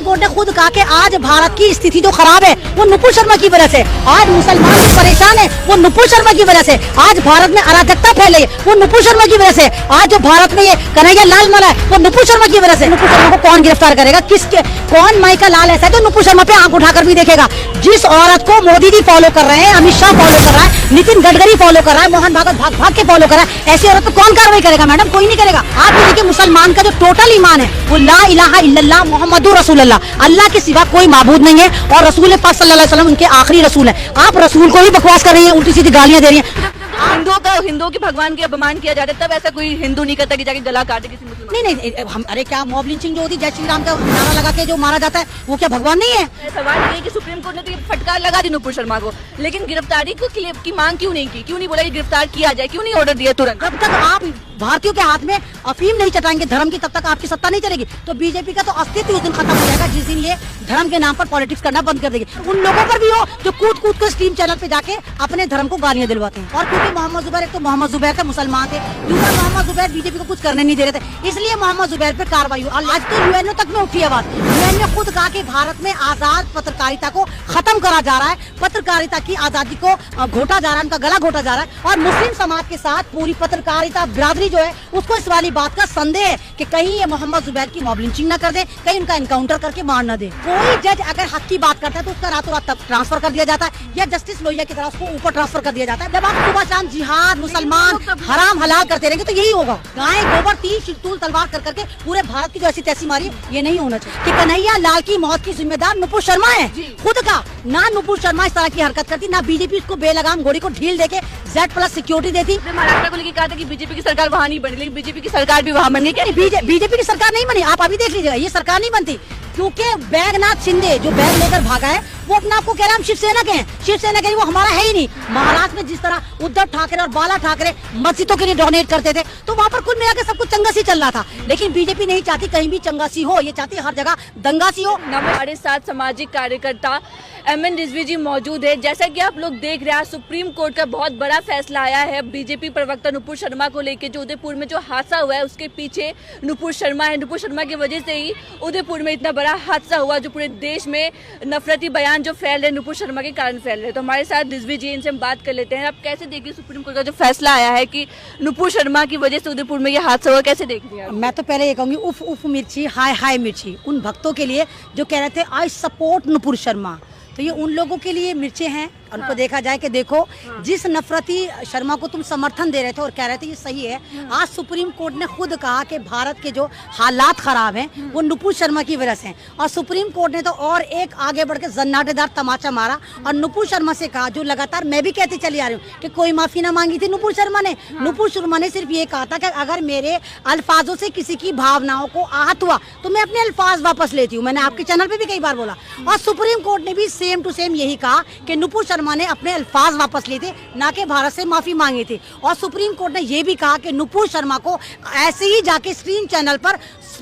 Court ने खुद कहा कि आज भारत की स्थिति जो खराब है वो नुपुर शर्मा की वजह से, आज मुसलमान जो परेशान है वो नुपुर शर्मा की वजह से, आज भारत में अराजकता फैले वो नुपुर शर्मा की वजह से, आज जो भारत में ये कन्हैया लाल मरा है वो नुपुर शर्मा की वजह से। नुपुर शर्मा को कौन गिरफ्तार करेगा? किसके कौन माई का लाल ऐसा है जो नुपुर शर्मा पे आंख उठाकर भी देखेगा? जिस औरत को मोदी जी फॉलो कर रहे हैं, अमित शाह फॉलो कर रहा है, नितिन गडकरी फॉलो कर रहा है, मोहन भागवत भाग भाग के फॉलो कर रहा है, ऐसी औरत पे कौन कार्रवाई करेगा? मैडम कोई नहीं करेगा। आप देखिए मुसलमान का जो टोटल ईमान है वो ला इलाहा इल्लल्लाह मुहम्मदुर रसूलुल्लाह, अल्लाह के सिवा कोई माबूद नहीं है और रसूल पाक सल्लल्लाहु अलैहि वसल्लम उनके आखिरी रसूल है। आप रसूल को ही बकवास कर रही हैं, उल्टी सीधी गालियां दे रही हैं। हिंदुओं के भगवान के अपमान किया जाता है, तब ऐसा कोई हिंदू नहीं करता कि जाके गला काटे किसी मुसलमान। नहीं हम अरे क्या मॉब लिंचिंग जो होती है, जय श्री राम का नारा लगा के जो मारा जाता है वो क्या भगवान नहीं है? सवाल ये है कि सुप्रीम कोर्ट ने तो ये फटकार लगा दी नुपुर शर्मा को, लेकिन गिरफ्तारी की मांग क्यों नहीं की? क्यों नहीं बोला कि गिरफ्तार किया जाए? क्यों नहीं ऑर्डर दिया तुरंत? जब तक आप भारतीयों के हाथ में अफीम नहीं चटाएंगे धर्म की, तब तक आपकी सत्ता नहीं चलेगी। तो बीजेपी का तो अस्तित्व उस दिन खत्म हो जाएगा जिस दिन ये धर्म के नाम पर पॉलिटिक्स करना बंद कर देगी। उन लोगों पर भी हो जो कूद कूद कर स्ट्रीम चैनल पे जाके अपने धर्म को गालियां दिलवाते हैं। और क्योंकि मोहम्मद जुबैर, एक तो मोहम्मद जुबैर थे मुसलमान थे, दूसरा मोहम्मद जुबैर बीजेपी को कुछ करने नहीं दे रहे थे, इसलिए मोहम्मद जुबैर पे कार्रवाई हुई। और आज तो यूएनओ तक में उठी आवाज, यूएन ने खुद कहा कि भारत में आजाद पत्रकारिता को खत्म करा जा रहा है, पत्रकारिता की आजादी को घोटा जा रहा है, उनका गला घोटा जा रहा है। और मुस्लिम समाज के साथ पूरी पत्रकारिता बिरादरी जो है उसको इस वाली बात का संदेह है कि कहीं ये मोहम्मद जुबैर की मॉब लिंचिंग न कर दे, कहीं उनका एनकाउंटर करके मार न दे। कोई जज अगर हक की बात करता है तो उसका रातों रात ट्रांसफर कर दिया जाता है, या जस्टिस लोहिया की तरह उसको ऊपर ट्रांसफर कर दिया जाता है। जब आप सुबह शाम जिहाद मुसलमान हराम हलाल करते रहेंगे तो यही होगा। गाय गोबर तीर शिरतूल तलवार कर करके पूरे भारत की जो ऐसी तैसी मारी, ये नहीं होना चाहिए। कि कन्हैया लाल की मौत की जिम्मेदार नुपुर शर्मा है खुद का। ना नुपुर शर्मा इस तरह की हरकत करती, ना बीजेपी उसको बेलगाम घोड़ी को ढील देके Z+ सिक्योरिटी देती। महाराष्ट्र को लेकर कहा था कि बीजेपी की सरकार वहाँ नहीं बनी, लेकिन बीजेपी की सरकार भी वहाँ बनी। क्या बीजेपी की सरकार नहीं बनी? आप अभी देख लीजिएगा, ये सरकार नहीं बनती क्योंकि बैगनाथ शिंदे जो बैग लेकर भागा है वो अपने आप को कह रहा है हम शिवसेना के हैं, शिवसेना के, वो हमारा है ही नहीं। महाराष्ट्र में जिस तरह उद्धव ठाकरे और बाला ठाकरे मस्जिदों के लिए डोनेट करते थे तो वहाँ पर कुल मिलाकर सब कुछ चंगासी चल रहा था, लेकिन बीजेपी नहीं चाहती कहीं भी चंगासी हो, ये चाहती हर जगह दंगासी हो। हमारे साथ सामाजिक कार्यकर्ता MN रिजवी जी मौजूद है। जैसा कि आप लोग देख रहे हैं, सुप्रीम कोर्ट का बहुत बड़ा फैसला आया है बीजेपी प्रवक्ता नुपुर शर्मा को लेकर। जो उदयपुर में जो हादसा हुआ है उसके पीछे नुपुर शर्मा है। नुपुर शर्मा की वजह से ही उदयपुर में इतना बड़ा हादसा हुआ, जो पूरे देश में नफरती बयान जो फैल रहे नुपुर शर्मा के कारण फैल रहे। तो हमारे साथ रिजवी जी, इनसे हम बात कर लेते हैं। आप कैसे देख रहे सुप्रीम कोर्ट का जो फैसला आया है कि नुपुर शर्मा की वजह से उदयपुर में ये हादसा हुआ, कैसे देख रहे हैं? मैं तो पहले ये कहूंगी उफ उफ मिर्ची, हाय हाय मिर्ची, उन भक्तों के लिए जो कह रहे थे आई सपोर्ट नुपुर शर्मा, तो ये उन लोगों के लिए मिर्चें हैं। उनको देखा जाए कि देखो जिस नफरती शर्मा को तुम समर्थन दे रहे थे और कह रहे थे ये सही है, आज सुप्रीम कोर्ट ने खुद कहा कि भारत के जो हालात खराब हैं वो नुपुर शर्मा की वजह से हैं। और सुप्रीम कोर्ट ने तो और एक आगे बढ़ के जन्नाटेदार तमाचा मारा और नुपुर शर्मा से कहा, जो लगातार मैं भी कहती चली आ रही हूँ कि कोई माफी ना मांगी थी नुपुर शर्मा ने। नुपुर शर्मा ने सिर्फ ये कहा था कि अगर मेरे अल्फाजों से किसी की भावनाओं को आहत हुआ तो मैं अपने अल्फाज वापस लेती हूँ। मैंने आपके चैनल पे भी कई बार बोला। और सुप्रीम कोर्ट ने भी सेम टू सेम यही कहा कि नुपुर शर्मा ने अपने अल्फाज वापस लिए थे, ना कि भारत से माफी मांगी थी। और सुप्रीम कोर्ट ने यह भी कहा कि नुपुर शर्मा को ऐसे ही जाके स्ट्रीम चैनल पर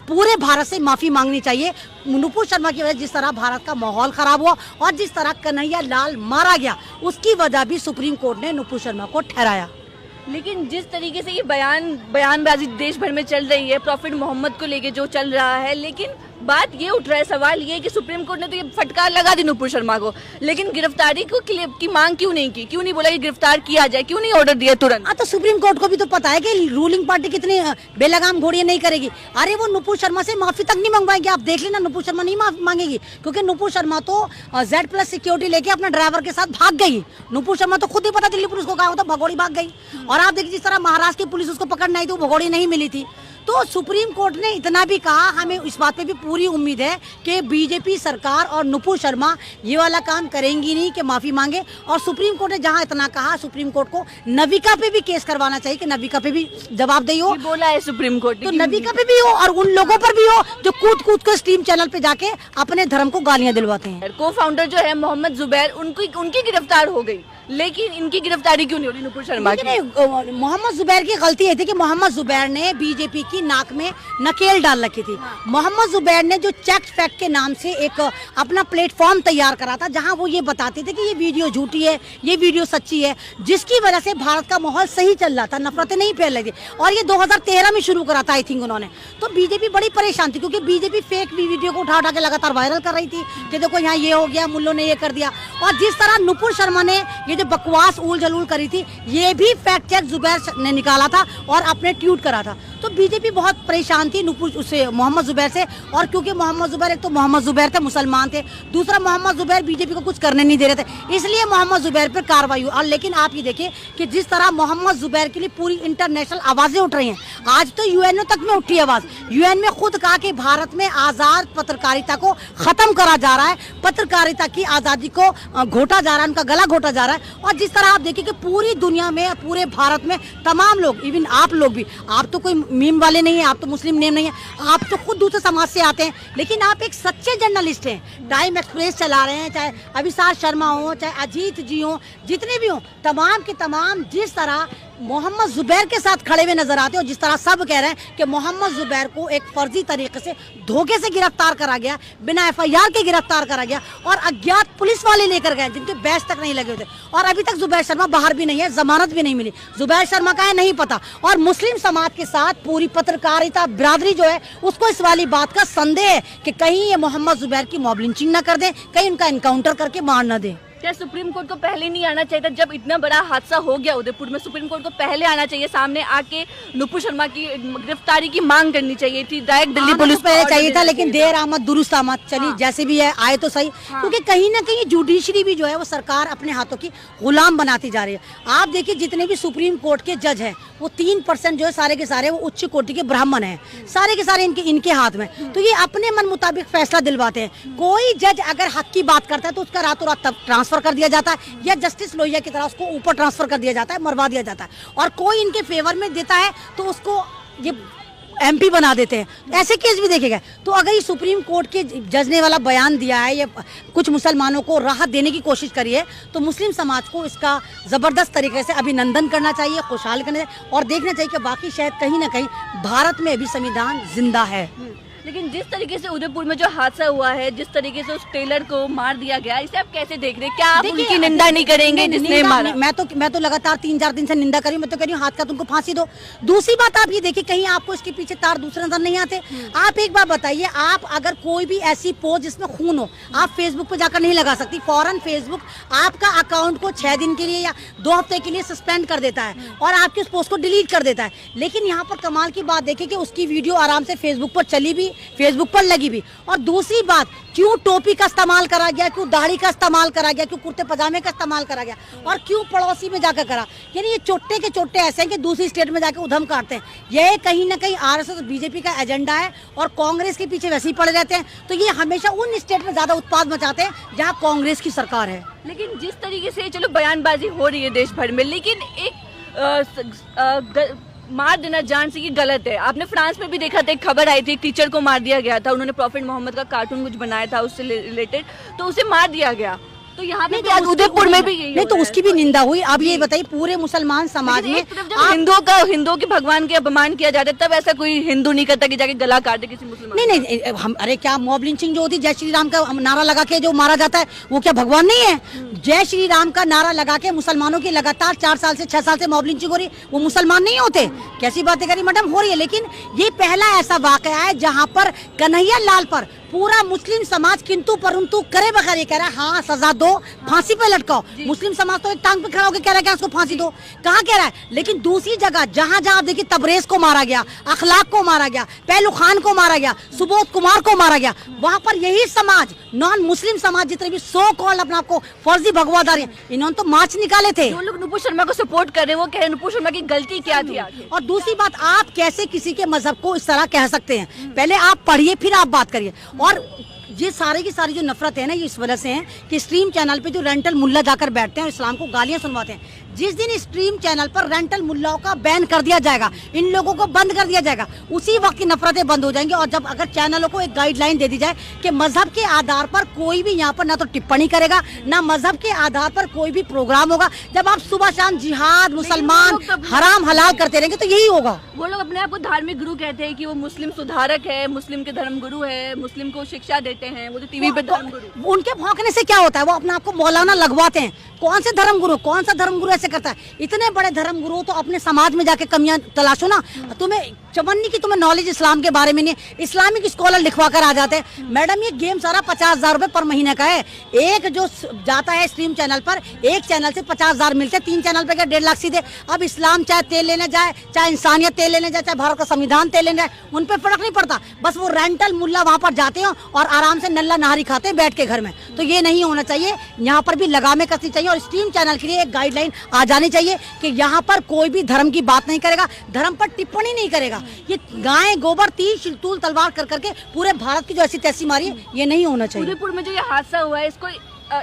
पूरे भारत से माफी मांगनी चाहिए। नुपुर शर्मा की वजह जिस तरह भारत का माहौल खराब हुआ और जिस तरह कन्हैया लाल मारा गया, उसकी वजह भी सुप्रीम कोर्ट ने नुपुर शर्मा को ठहराया। लेकिन जिस तरीके से ये बयानबाजी देश भर में चल रही है, प्रॉफिट मोहम्मद को लेके जो चल रहा है, लेकिन बात ये उठ रहा है, सवाल ये है कि सुप्रीम कोर्ट ने तो ये फटकार लगा दी नुपुर शर्मा को, लेकिन गिरफ्तारी की मांग क्यों नहीं की? क्यों नहीं बोला कि गिरफ्तार किया जाए? क्यों नहीं ऑर्डर दिया तुरंत? तो सुप्रीम कोर्ट को भी तो पता है कि रूलिंग पार्टी कितनी बेलगाम घोड़ियां नहीं करेगी। अरे वो नुपुर शर्मा से माफी तक नहीं मंगवाएगी। आप देख लेना, नुपुर शर्मा नहीं माफी मांगेगी क्योंकि नुपुर शर्मा तो Z+ सिक्योरिटी लेके अपने ड्राइवर के साथ भाग गई। नुपुर शर्मा तो खुद ही पता दिल्ली पुलिस को कहा होता, भगोड़ी भाग गई। और आप देखिए जिस तरह महाराष्ट्र की पुलिस उसको पकड़ना आई थी, वो भगोड़ी नहीं मिली थी। तो सुप्रीम कोर्ट ने इतना भी कहा, हमें इस बात पे भी पूरी उम्मीद है कि बीजेपी सरकार और नुपुर शर्मा ये वाला काम करेंगी नहीं कि माफी मांगे। और सुप्रीम कोर्ट ने जहां इतना कहा, सुप्रीम कोर्ट को नविका पे भी केस करवाना चाहिए कि नविका पे भी जवाबदेही हो। बोला है सुप्रीम कोर्ट तो नविका पे भी हो और उन लोगों पर भी हो जो कूद कूद कर स्ट्रीम चैनल पे जाके अपने धर्म को गालियां दिलवाते हैं। को फाउंडर जो है मोहम्मद जुबैर, उनकी गिरफ्तार हो गई, लेकिन इनकी गिरफ्तारी क्यों नहीं हो रही नुपुर शर्मा की? मोहम्मद जुबैर की गलती ये थी कि मोहम्मद जुबैर ने बीजेपी की नाक में नकेल डाल रखी थी। मोहम्मद जुबैर ने जो चेक फैक्ट के नाम से एक अपना प्लेटफॉर्म तैयार करा था, जहां वो ये बताते थे कि ये वीडियो झूठी है, ये वीडियो सच्ची है, जिसकी वजह से भारत का माहौल सही चल रहा था, नफरतें नहीं फैल रही थी। और ये 2013 में शुरू करा था आई थिंक उन्होंने। तो बीजेपी बड़ी परेशान थी, क्योंकि बीजेपी फेक वीडियो को उठा के लगातार वायरल कर रही थी कि देखो यहाँ ये हो गया, मुल्लों ने ये कर दिया। और जिस तरह नुपुर शर्मा ने ये जो बकवास उल जलूल करी थी, ये भी फैक्ट चेक जुबैर ने निकाला था और अपने ट्वीट करा था। तो बीजेपी बहुत परेशान थी नुपुर उससे, मोहम्मद जुबैर से। और क्योंकि मोहम्मद जुबैर, एक तो मोहम्मद जुबैर थे, मुसलमान थे, दूसरा मोहम्मद जुबैर बीजेपी को कुछ करने नहीं दे रहे थे, इसलिए मोहम्मद जुबैर पर कार्रवाई हुई। और लेकिन आप ये देखिए कि जिस तरह मोहम्मद जुबैर के लिए पूरी इंटरनेशनल आवाजें उठ रही हैं, आज तो यूएनओ तक में उठी आवाज। यूएन में खुद कहा कि भारत में आजाद पत्रकारिता को खत्म करा जा रहा है, पत्रकारिता की आजादी को घोटा जा रहा है, उनका गला घोटा जा रहा है। और जिस तरह आप देखिए कि पूरी दुनिया में, पूरे भारत में तमाम लोग, इवन आप लोग भी, आप तो कोई मीम वाले नहीं है, आप तो मुस्लिम नेम नहीं है, आप तो खुद दूसरे समाज से आते हैं, लेकिन आप एक सच्चे जर्नलिस्ट हैं। टाइम एक्सप्रेस चला रहे हैं, चाहे अभिसार शर्मा हो, चाहे अजीत जी हो, जितने भी हो, तमाम के तमाम जिस तरह मोहम्मद जुबैर के साथ खड़े हुए नजर आते हैं, और जिस तरह सब कह रहे हैं कि मोहम्मद जुबैर को एक फर्जी तरीके से धोखे से गिरफ्तार करा गया, बिना एफआईआर के गिरफ्तार करा गया, और अज्ञात पुलिस वाले लेकर गए जिनके बैच तक नहीं लगे थे। और अभी तक जुबैर शर्मा बाहर भी नहीं है, जमानत भी नहीं मिली, जुबैर शर्मा का है नहीं पता। और मुस्लिम समाज के साथ पूरी पत्रकारिता बिरादरी जो है, उसको इस वाली बात का संदेह है कि कहीं ये मोहम्मद जुबैर की मॉब लिंचिंग ना कर दे, कहीं उनका एनकाउंटर करके मार न दे। क्या सुप्रीम कोर्ट को पहले नहीं आना चाहिए था? जब इतना बड़ा हादसा हो गया उदयपुर में, सुप्रीम कोर्ट को पहले आना चाहिए, सामने आके नुपुर शर्मा की गिरफ्तारी की मांग करनी चाहिए थी, डायरेक्ट दिल्ली पुलिस पहले चाहिए था। लेकिन देर आमद दुरुस्त आमद, चलिए जैसे भी है, आए तो सही। क्योंकि कहीं ना कहीं जुडिशरी भी जो है वो सरकार अपने हाथों की गुलाम बनाती जा रही है। आप देखिए जितने भी सुप्रीम कोर्ट के जज हैं, वो 3% जो है सारे के सारे वो उच्च कोटि के ब्राह्मण हैं, सारे के सारे इनके हाथ में। तो ये अपने मन मुताबिक फैसला दिलवाते हैं। कोई जज अगर हक की बात करता है तो उसका रातों रात ट्रांसफर कर दिया जाता है, या जस्टिस लोहिया की तरह उसको ऊपर ट्रांसफर कर दिया जाता है, मरवा दिया जाता है। और कोई इनके फेवर में देता है तो उसको ये एमपी बना देते हैं। ऐसे केस भी देखे गए। तो अगर ये सुप्रीम कोर्ट के जज ने वाला बयान दिया है, ये कुछ मुसलमानों को राहत देने की कोशिश करी है, तो मुस्लिम समाज को इसका जबरदस्त तरीके से अभिनंदन करना चाहिए, खुशहाल करना चाहिए, और देखना चाहिए कि बाकी शायद कहीं ना कहीं भारत में भी संविधान जिंदा है। लेकिन जिस तरीके से उदयपुर में जो हादसा हुआ है, जिस तरीके से उस टेलर को मार दिया गया, इसे आप कैसे देख रहे हैं? क्या आप उनकी निंदा नहीं करेंगे जिसने मारा? मैं तो लगातार 3-4 दिन से निंदा करी। मैं तो कह रही हूँ हाथ का तुमको फांसी दो। दूसरी बात आप ये देखिए, कहीं आपको इसके पीछे तार दूसरे नजर नहीं आते। आप एक बार बताइए, आप अगर कोई भी ऐसी पोस्ट जिसमें खून हो, आप फेसबुक पे जाकर नहीं लगा सकती। फौरन फेसबुक आपका अकाउंट को 6 दिन के लिए या 2 हफ्ते के लिए सस्पेंड कर देता है और आपकी उस पोस्ट को डिलीट कर देता है। लेकिन यहाँ पर कमाल की बात देखिए कि उसकी वीडियो आराम से फेसबुक पर चली भी, फेसबुक पर लगी भी। और दूसरी बात, क्यों टोपी का इस्तेमाल करा गया, क्यों दाढ़ी का इस्तेमाल करा गया, क्यों कुर्ते पजामे का इस्तेमाल करा गया, और क्यों पड़ोसी में जाकर करा? यानी ये चोटे के चोटे ऐसे हैं कि दूसरी स्टेट में जाकर उधम काटते हैं। यह कहीं ना कहीं आरएसएस और बीजेपी का एजेंडा है, और कांग्रेस के पीछे वैसे ही पड़े रहते हैं। तो ये हमेशा उन स्टेट में ज्यादा उत्पाद मचाते हैं जहाँ कांग्रेस की सरकार है। लेकिन जिस तरीके से चलो बयानबाजी हो रही है देश भर में, लेकिन एक मार देना जान से ये गलत है। आपने फ्रांस में भी देखा था, एक खबर आई थी, एक टीचर को मार दिया गया था, उन्होंने प्रॉफिट मोहम्मद का कार्टून कुछ बनाया था उससे रिलेटेड, तो उसे मार दिया गया। तो यहाँ पे तो उदयपुर में भी यही नहीं, तो उसकी भी निंदा हुई। अब ये बताइए, पूरे मुसलमान समाज में हिंदुओं के भगवान के अपमान किया जाता है, तब ऐसा कोई हिंदू नहीं करता कि जाके गला काटे किसी मुसलमान। नहीं, हम अरे क्या मॉब लिंचिंग जो होती है, जय श्री राम का नारा लगा के जो मारा जाता है, वो क्या भगवान नहीं है? जय श्री राम का नारा लगा के मुसलमानों की लगातार 4 साल से 6 साल से मॉब लिंचिंग हो रही है, वो मुसलमान नहीं होते? कैसी बातें करी मैडम, हो रही है। लेकिन ये पहला ऐसा वाकया है जहाँ पर कन्हैया लाल पर पूरा मुस्लिम समाज किंतु परंतु करे बगैर ये कह रहा है हाँ सजा दो, फांसी पे लटकाओ। मुस्लिम समाज तो एक टांग पे खड़ा होकर कह रहा है कि उसको फांसी दो, कहाँ कह रहा है? लेकिन दूसरी जगह जहाँ जहाँ देखिए तबरेज को मारा गया, अखलाक को मारा गया, पहलू खान को मारा गया, सुबोध कुमार को मारा गया, वहाँ पर यही समाज, नॉन मुस्लिम समाज जितने भी सो कॉल्ड अपने आपको फर्जी भगवादार हैं, इन्होंने तो मार्च निकाले थे। जो लोग नुपुर शर्मा को सपोर्ट कर रहे हैं वो कह रहे हैं नुपुर शर्मा की गलती क्या थी? और दूसरी बात, आप कैसे किसी के मजहब को इस तरह कह सकते हैं? पहले आप पढ़िए फिर आप बात करिए। और ये सारी की सारी जो नफरत है ना, ये इस वजह से है कि स्ट्रीम चैनल पे जो रेंटल मुल्ला जाकर बैठते हैं और इस्लाम को गालियां सुनवाते हैं, जिस दिन स्ट्रीम चैनल पर रेंटल मुल्लाओं का बैन कर दिया जाएगा, इन लोगों को बंद कर दिया जाएगा, उसी वक्त की नफरतें बंद हो जाएंगी। और जब अगर चैनलों को एक गाइडलाइन दे दी जाए कि मजहब के आधार पर कोई भी यहाँ पर ना तो टिप्पणी करेगा, ना मजहब के आधार पर कोई भी प्रोग्राम होगा। जब आप सुबह शाम जिहाद, मुसलमान, हराम हलाल करते रहेंगे तो यही होगा। वो लोग अपने आप को धार्मिक गुरु कहते हैं कि वो मुस्लिम सुधारक है, मुस्लिम के धर्म गुरु है, मुस्लिम को शिक्षा देते हैं, वो तो टीवी पे धर्म गुरु। उनके भौंकने से क्या होता है, वो अपने आप को मौलाना लगवाते हैं। कौन से धर्म गुरु, कौन सा धर्म गुरु ऐसे करता है? इतने बड़े धर्म गुरु तो अपने समाज में जाके कमियां तलाशो ना। तुम्हें चवन्नी की तुम्हें नॉलेज इस्लाम के बारे में नहीं, इस्लामिक स्कॉलर लिखवा कर आ जाते हैं। मैडम ये गेम सारा 50,000 रुपए पर महीने का है। एक जो जाता है स्ट्रीम चैनल पर, एक चैनल से 50,000 मिलते हैं, 3 चैनल पे 1.5 लाख सीधे। अब इस्लाम चाहे तेल लेने जाए, चाहे इंसानियत तेल लेने जाए, चाहे भारत का संविधान तेल लेने जाए, उन पे फर्क नहीं पड़ता। बस वो रेंटल मुल्ला वहां पर जाते हैं और आराम से नल्ला नहारी खाते हैं बैठ के घर में। तो ये नहीं होना चाहिए, यहाँ पर भी लगामें कसनी चाहिए और स्ट्रीम चैनल के लिए एक गाइडलाइन आ जानी चाहिए कि यहाँ पर कोई भी धर्म की बात नहीं करेगा, धर्म पर टिप्पणी नहीं करेगा। ये गाय गोबर तीर तूल तलवार कर करके पूरे भारत की जो ऐसी तैसी मारी है, ये नहीं होना चाहिए। उदयपुर में जो ये हादसा हुआ है, इसको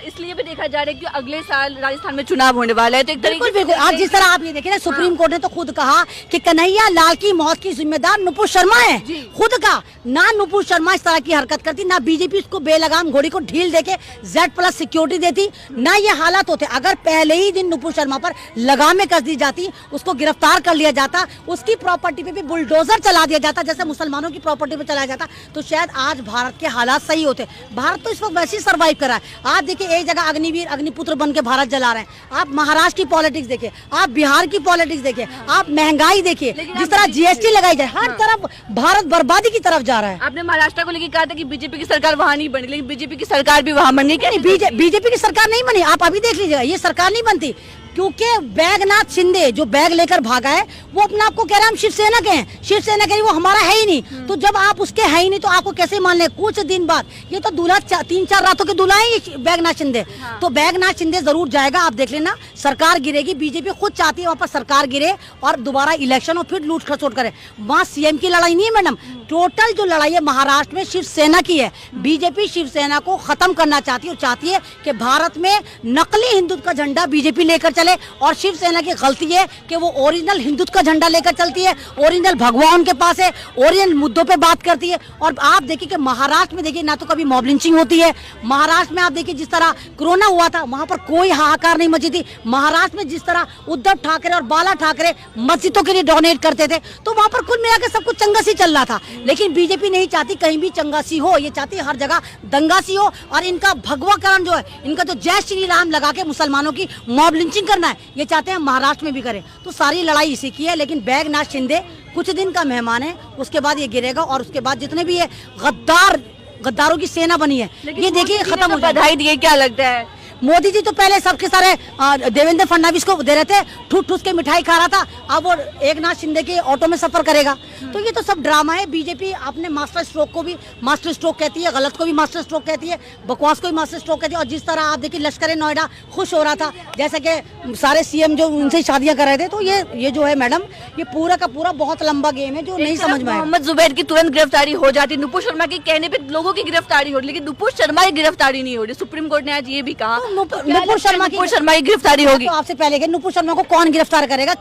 इसलिए भी देखा जा रहा है कि अगले साल राजस्थान में चुनाव होने वाला है, तो एक तरीके बिल्कुल आज जिस तरह आप ये देखें ना, सुप्रीम कोर्ट ने तो खुद कहा कि कन्हैया लाल की मौत की जिम्मेदार नुपुर शर्मा है। खुद का ना नुपुर शर्मा इस तरह की हरकत करती, ना बीजेपी उसको बेलगाम घोड़ी को ढील देके Z+ सिक्योरिटी देती, ना ये हालात होते। अगर पहले ही दिन नुपुर शर्मा पर लगामें कस दी जाती, उसको गिरफ्तार कर लिया जाता, उसकी प्रॉपर्टी पे भी बुलडोजर चला दिया जाता जैसे मुसलमानों की प्रॉपर्टी पे चलाया जाता, तो शायद आज भारत के हालात सही होते। भारत तो इस वक्त वैसे ही सर्वाइव कर रहा है। आप देखिए एक जगह अग्निवीर अग्निपुत्र बन के भारत जला रहे हैं। आप महाराष्ट्र की पॉलिटिक्स देखिए, आप बिहार की पॉलिटिक्स देखिए, आप महंगाई देखिए, जिस तरह GST लगाई जाए, हर तरफ भारत बर्बादी की तरफ जा रहा है। आपने महाराष्ट्र को लेकर कहा था कि बीजेपी की सरकार वहाँ नहीं बनी, लेकिन बीजेपी की सरकार भी वहाँ बन गई। क्या बीजेपी की सरकार नहीं बनी? आप अभी देख लीजिएगा, ये सरकार नहीं बनती क्योंकि बैगनाथ शिंदे जो बैग लेकर भागा है, वो अपने आप को कह रहा है हम शिवसेना के हैं, शिवसेना के, वो हमारा है ही नहीं। तो जब आप उसके है ही नहीं तो आपको कैसे मान ले? कुछ दिन बाद ये तो दूल्हा 3-4 रातों के दूल्हा है ये बैगनाथ शिंदे। तो बैगनाथ शिंदे जरूर जाएगा, आप देख लेना, सरकार गिरेगी। बीजेपी खुद चाहती है वहाँ पर सरकार गिरे और दोबारा इलेक्शन और फिर लूट खसोट करे। वहाँ CM की लड़ाई नहीं है मैडम, टोटल जो लड़ाई है महाराष्ट्र में शिवसेना की है। बीजेपी शिवसेना को खत्म करना चाहती है और चाहती है कि भारत में नकली हिंदुत्व का झंडा बीजेपी लेकर चले। और शिवसेना की गलती है कि वो ओरिजिनल हिंदुत्व का झंडा लेकर चलती है, ओरिजिनल भगवा उनके पास है, ओरिजिनल मुद्दों पे बात करती है। और आप देखिए कि महाराष्ट्र में देखिए ना तो कभी मॉब लिंचिंग होती है। महाराष्ट्र में आप देखिए जिस तरह कोरोना हुआ था वहां पर कोई हाहाकार नहीं मची थी। महाराष्ट्र में जिस तरह उद्धव ठाकरे और बाला ठाकरे मस्जिदों के लिए डोनेट करते थे, तो वहां पर कुल मिलाकर सब कुछ चंगा सी चल रहा था। लेकिन बीजेपी नहीं चाहती कहीं भी चंगा सी हो, ये चाहती हर जगह दंगा सी हो। और इनका भगवाकरण जो है, इनका जो जय श्री राम लगा के मुसलमानों की मॉब लिंचिंग करना है, ये चाहते हैं महाराष्ट्र में भी करें। तो सारी लड़ाई इसी की है। लेकिन बैगनाथ शिंदे कुछ दिन का मेहमान है, उसके बाद ये गिरेगा और उसके बाद जितने भी ये गद्दारों की सेना बनी है, ये देखिए खत्म हो जाए। बधाई दिए, क्या लगता है? मोदी जी तो पहले सबके सारे देवेंद्र फडणवीस को दे रहे थे, ठूस ठूस के मिठाई खा रहा था, अब वो एकनाथ शिंदे के ऑटो में सफर करेगा। तो ये तो सब ड्रामा है। बीजेपी अपने मास्टर स्ट्रोक को भी मास्टर स्ट्रोक कहती है, गलत को भी मास्टर स्ट्रोक कहती है, बकवास को भी मास्टर स्ट्रोक कहती है। और जिस तरह आप देखिए लश्कर नोएडा खुश हो रहा था, जैसे कि सारे CM जो उनसे शादियां कर रहे थे, तो ये जो है मैडम, ये पूरा का पूरा बहुत लंबा गेम है जो नहीं समझ में आया। मोहम्मद जुबैर की तुरंत गिरफ्तारी हो जाती, नुपुर शर्मा के कहने पे लोगों की गिरफ्तारी हो रही, लेकिन नुपुर शर्मा की गिरफ्तारी नहीं हो रही। सुप्रीम कोर्ट ने आज ये भी कहा नुपुर शर्मा की गिरफ्तारी होगी। तो आपसे पहले नुपुर शर्मा को कौन गिरफ्तार करेगा?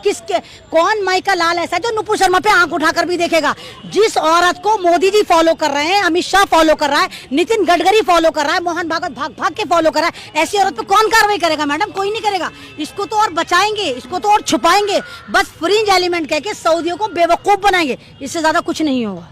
कौन माई का लाल ऐसा है जो नुपुर शर्मा पे आंख उठाकर भी देखेगा? जिस औरत को मोदी जी फॉलो कर रहे हैं, अमित शाह फॉलो कर रहा है, नितिन गडकरी फॉलो कर रहा है, मोहन भागवत भाग के फॉलो कर रहा है, ऐसी औरत पे कौन कार्रवाई करेगा मैडम? कोई नहीं करेगा। इसको तो और बचाएंगे, इसको तो और छुपाएंगे, बस फ्रिंज एलिमेंट कह के सऊदियों को बेवकूफ बनाएंगे, इससे ज्यादा कुछ नहीं होगा।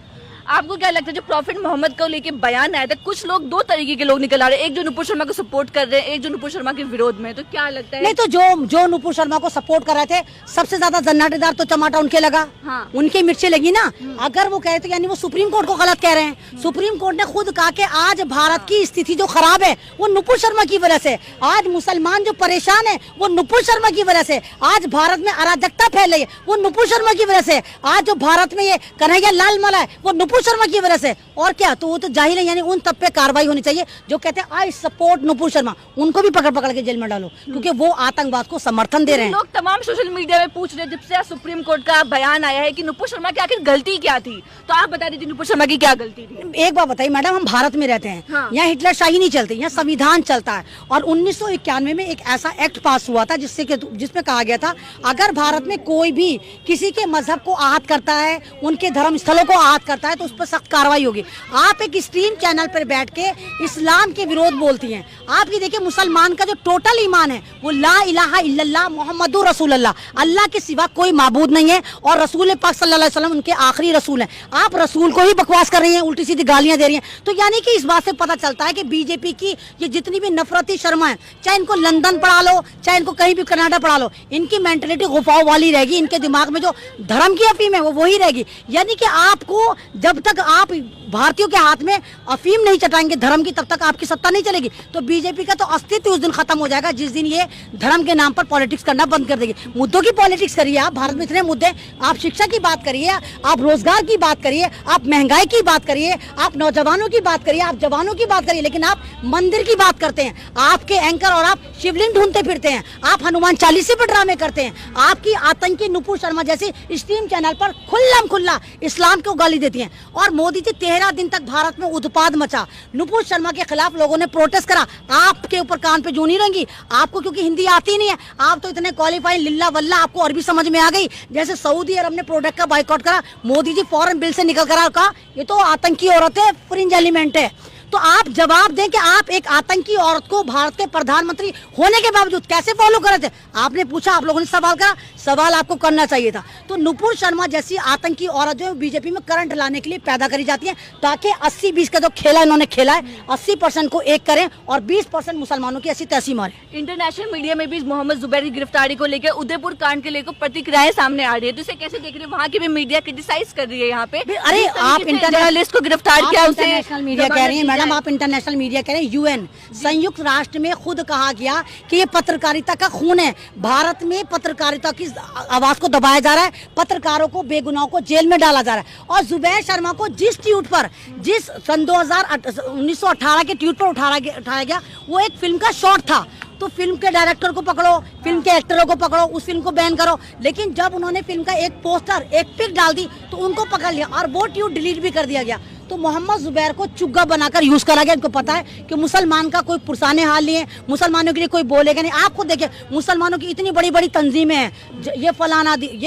आपको क्या लगता है जो प्रॉफिट मोहम्मद को लेके बयान आया था, कुछ लोग 2 तरीके के लोग निकल आ रहे हैं, एक जो नुपुर शर्मा को सपोर्ट कर रहे हैं, एक जो नुपुर शर्मा के विरोध में, तो क्या लगता है? नहीं, तो जो नुपुर शर्मा को सपोर्ट कर रहे थे, सबसे ज्यादा जन्नाटेदार तो टमाटर उनके लगा। हाँ। उनकी मिर्ची लगी ना। अगर वो कह रहे थे, यानी वो सुप्रीम कोर्ट को गलत कह रहे हैं। सुप्रीम कोर्ट ने खुद कहा कि आज भारत की स्थिति जो खराब है वो नुपुर शर्मा की वजह से, आज मुसलमान जो परेशान है वो नुपुर शर्मा की वजह से, आज भारत में अराजकता फैल रही है वो नुपुर शर्मा की वजह से, आज जो भारत में ये कन्हैया लाल मला है वो नुपुर नुपुर शर्मा की वजह से। और क्या, तो वो तो जाहिर है, यानी उन तब पे कार्रवाई होनी चाहिए जो कहते हैं आई सपोर्ट नुपुर शर्मा, उनको भी पकड़ के जेल में डालो, क्योंकि वो आतंकवाद को समर्थन दे रहे हैं। लोग तमाम सोशल मीडिया में पूछ रहे हैं, जब से सुप्रीम कोर्ट का बयान आया है कि नुपुर शर्मा की आखिर गलती क्या थी, तो आप बता दीजिए नुपुर शर्मा की क्या गलती थी। एक बात बताइए मैडम, हम भारत में रहते हैं, हाँ। यहाँ हिटलर शाही नहीं चलती, यहाँ संविधान चलता है। और 1991 में एक ऐसा एक्ट पास हुआ था जिसमें कहा गया था अगर भारत में कोई भी किसी के मजहब को आहत करता है, उनके धर्म स्थलों को आहत करता है, तो उस पर सख्त कार्रवाई होगी। आप एक स्ट्रीम चैनल पर बैठ के इस्लाम के विरोध बोलती हैं। आप ये देखिए, मुसलमान का जो टोटल ईमान है वो ला इलाहा इल्लल्लाह मुहम्मदुर रसूलुल्लाह, अल्लाह के सिवा कोई माबूद नहीं है और रसूल पाक सल्लल्लाहु अलैहि वसल्लम उनके आखिरी रसूल हैं। आप रसूल को ही बकवास कर रही हैं, उल्टी सीधी गालियां दे रही हैं। तो यानी कि इस बात से पता चलता है कि बीजेपी की ये जितनी भी नफरती शर्मा है, चाहे इनको लंदन पढ़ा लो, चाहे इनको कहीं भी कनाडा पढ़ा लो, इनकी मेंटलिटी गुफाओं वाली रहेगी। इनके दिमाग में जो धर्म की अफीम है वो वही रहेगी। यानी कि आपको जब तक आप भारतीयों के हाथ में अफीम नहीं चटाएंगे धर्म की, तब तक आपकी सत्ता नहीं चलेगी। तो बीजेपी का तो अस्तित्व उस दिन खत्म हो जाएगा जिस दिन ये धर्म के नाम पर पॉलिटिक्स करना बंद कर देगी। मुद्दों की पॉलिटिक्स करिए आप, भारत में इतने मुद्दे, आप शिक्षा की बात करिए, आप रोजगार की बात करिए, आप महंगाई की बात करिए, आप नौजवानों की बात करिए, आप जवानों की बात करिए, लेकिन आप मंदिर की बात करते हैं। आपके एंकर और आप शिवलिंग ढूंढते फिरते हैं, आप हनुमान चालीसे पर ड्रामे करते हैं। आपकी आतंकी नुपुर शर्मा जैसी स्ट्रीम चैनल पर खुल्लम-खुल्ला इस्लाम को गाली देती हैं। और मोदी जी 13 दिन तक भारत में उत्पाद मचा, नुपुर शर्मा के खिलाफ लोगों ने प्रोटेस्ट करा। आपके ऊपर कान पे जूं नहीं रहेंगी आपको, क्योंकि हिंदी आती नहीं है। आप तो इतने क्वालिफाइड लिल्ला वल्ला, आपको अरबी समझ में आ गई। जैसे सऊदी अरब ने प्रोडक्ट का बाइकआउट करा, मोदी जी फौरन बिल से निकल कर कहा ये तो आतंकी औरत है, फ्रिंज एलिमेंट है। तो आप जवाब दें कि आप एक आतंकी औरत को भारत के प्रधानमंत्री होने के बावजूद कैसे फॉलो कर रहे थे। आपने पूछा, आप लोगों ने सवाल करा, सवाल आपको करना चाहिए था। तो नुपुर शर्मा जैसी आतंकी औरत जो बीजेपी में करंट लाने के लिए पैदा करी जाती है, ताकि 80-20 का जो खेला इन्होंने खेला है 80% को एक करें और 20% मुसलमानों की ऐसी तैसी मारे। इंटरनेशनल मीडिया में भी मोहम्मद जुबैर की गिरफ्तारी को लेकर, उदयपुर कांड के लेकर प्रतिक्रियाएं सामने आ रही है, तो इसे कैसे देख रहे हैं? वहाँ की भी मीडिया क्रिटिसाइज कर रही है यहाँ पे। अरे आप जर्नलिस्ट को गिरफ्तार किया, उसे इंटरनेशनल मीडिया कह रही है मैडम, आप इंटरनेशनल मीडिया कह रहे हैं। यूएन संयुक्त राष्ट्र में खुद कहा गया कि ये पत्रकारिता का खून है। भारत में पत्रकारिता की आवाज को दबाया जा रहा है, पत्रकारों को बेगुनाहों को जेल में डाला जा रहा है। और जुबैर शर्मा को जिस ट्वीट पर, जिस सन 1918 के ट्वीट पर उठाया गया, वो एक फिल्म का शॉट था। तो फिल्म के डायरेक्टर को पकड़ो, फिल्म के एक्टरों को पकड़ो, उस फिल्म को बैन करो। लेकिन जब उन्होंने फिल्म का एक पोस्टर, एक पिक डाल दी तो उनको पकड़ लिया और वो ट्वीट डिलीट भी कर दिया गया। तो मोहम्मद जुबैर को चुग्गा बनाकर यूज करा गया। इनको पता है कि मुसलमान का कोई पुरसाने हाल नहीं है, मुसलमानों के लिए कोई बोलेगा नहीं। आप खुद देखिए, मुसलमानों की इतनी बड़ी बड़ी तंजीमें हैं, ये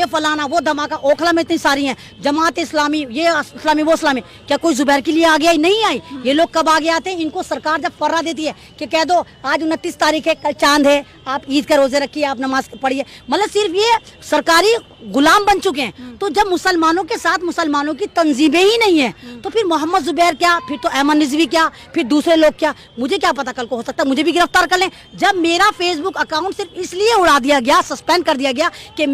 फलाना वो धमाका, ओखला में इतनी सारी हैं, जमात इस्लामी, ये इस्लामी वो इस्लामी, क्या कोई जुबैर के लिए आगे आई? नहीं आई। ये लोग कब आगे आते हैं? इनको सरकार जब फर्रा देती है कि कह दो आज 29 तारीख है, कल चांद है, आप ईद का रोजे रखिए, आप नमाज पढ़िए, मतलब सिर्फ ये सरकारी गुलाम बन चुके हैं। तो जब मुसलमानों के साथ मुसलमानों की तंजीमें ही नहीं है, तो फिर मोहम्मद जुबैर क्या, फिर तो अहमद रिजवी क्या, फिर दूसरे लोग क्या? मुझे क्या पता, कल को हो सकता है मुझे भी गिरफ्तार कर लें। जब मेरा फेसबुक अकाउंट सिर्फ इसलिए उड़ा दिया गया, सस्पेंड कर दिया गया कि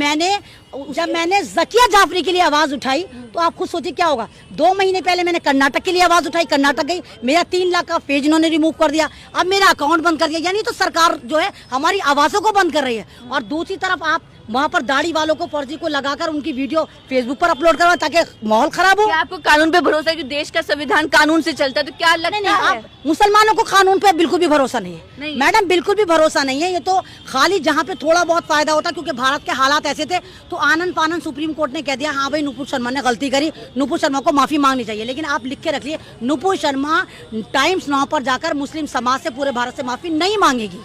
जब मैंने जकिया जाफरी के लिए आवाज उठाई, तो आप खुद सोचिए क्या होगा। 2 महीने पहले मैंने कर्नाटक के लिए आवाज उठाई, कर्नाटक गई, मेरा 3 लाख का पेज इन्होंने रिमूव कर दिया, अब मेरा अकाउंट बंद कर दिया। यानी तो सरकार जो है हमारी आवाजों को बंद कर रही है। और दूसरी तरफ आप वहाँ पर दाढ़ी वालों को, फर्जी को लगाकर उनकी वीडियो फेसबुक पर अपलोड करवा ताकि माहौल खराब हो। क्या आपको कानून पे भरोसा है कि देश का संविधान कानून से चलता है? तो क्या लगता है? आप मुसलमानों को कानून पे बिल्कुल भी भरोसा नहीं है मैडम, बिल्कुल भी भरोसा नहीं है। ये तो खाली जहाँ पे थोड़ा बहुत फायदा होता, क्योंकि भारत के हालात ऐसे थे तो आनंद फानंद सुप्रीम कोर्ट ने कह दिया हाँ भाई नुपुर शर्मा ने गलती करी, नुपुर शर्मा को माफी मांगनी चाहिए। लेकिन आप लिख के रखिए, नुपुर शर्मा टाइम्स नाउ पर जाकर मुस्लिम समाज से, पूरे भारत से माफी नहीं मांगेगी।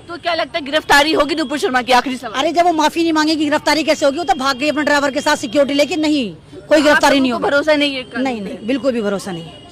तो क्या लगता है गिरफ्तारी होगी नुपुर शर्मा की? आखिरी सवाल। अरे जब वो माफी नहीं मांगेगी गिरफ्तारी कैसे होगी? वो तो भाग गई अपने ड्राइवर के साथ सिक्योरिटी लेके। नहीं, कोई गिरफ्तारी नहीं होगी। भरोसा नहीं है? नहीं, बिल्कुल भी भरोसा नहीं है।